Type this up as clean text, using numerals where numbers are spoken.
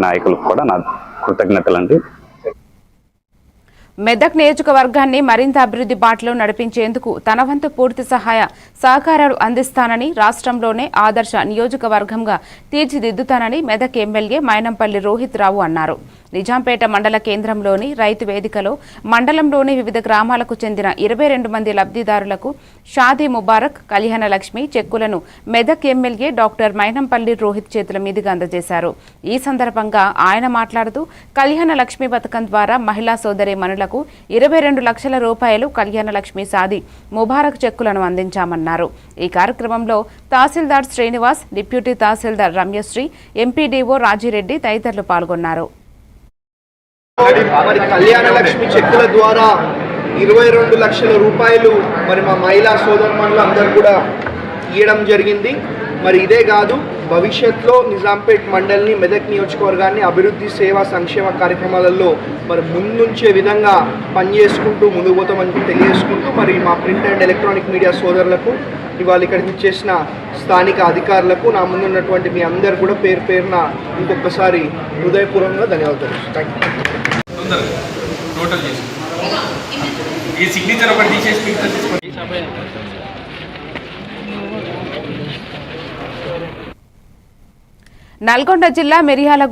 నాయకులకు కూడా నా కృతజ్ఞతలండి. మెదక్ నియోజకవర్గాన్ని మరింత అభివృద్ధి బాటలో నడిపించేందుకు తన వంతు పూర్తి సహకారాలు అందిస్తానని, రాష్ట్రంలోనే ఆదర్శ నియోజకవర్గంగా తీర్చిదిద్దుతానని మెదక్ ఎమ్మెల్యే మైనంపల్లి రోహిత్ రావు అన్నారు. నిజాంపేట మండల కేంద్రంలోని రైతు వేదికలో మండలంలోని వివిధ గ్రామాలకు చెందిన 22 మంది లబ్ధిదారులకు షాదీ ముబారక్, కళ్యాణ లక్ష్మి చెక్కులను మెదక్ ఎమ్మెల్యే డాక్టర్ మైనంపల్లి రోహిత్ చేతుల మీదుగా అందజేశారు. ఈ సందర్భంగా ఆయన మాట్లాడుతూ కళ్యాణ లక్ష్మి పథకం ద్వారా మహిళా సోదరి మనులకు 22 లక్షల రూపాయలు కళ్యాణ లక్ష్మి షాదీ ముబారక్ చెక్కులను అందించామన్నారు. ఈ కార్యక్రమంలో తహసీల్దార్ శ్రీనివాస్, డిప్యూటీ తహసీల్దార్ రమ్యశ్రీ, ఎంపీడీఓ రాజిరెడ్డి తదితరులు పాల్గొన్నారు. మరి కళ్యాణ లక్ష్మి చెక్కుల ద్వారా 22 లక్షల రూపాయలు మరి మా మహిళా సోదరుమణులు అందరూ కూడా ఇవ్వడం జరిగింది. మరి ఇదే కాదు, భవిష్యత్తులో నిజాంపేట్ మండల్ని, మెదక్ నియోజకవర్గాన్ని అభివృద్ధి, సేవా, సంక్షేమ కార్యక్రమాలలో మరి ముందుంచే విధంగా పనిచేసుకుంటూ ముందుకు పోతామని తెలియజేసుకుంటూ మరి మా ప్రింట్ అండ్ ఎలక్ట్రానిక్ మీడియా సోదరులకు, ఇవాళ ఇక్కడికి ఇచ్చేసిన స్థానిక అధికారులకు, నా ముందున్నటువంటి మీ అందరు కూడా పేరు పేరున ఇంకొకసారి హృదయపూర్వకంగా ధన్యవాదాలు. Thank you. నల్గొండ జిల్లా మిర్యాలగూడ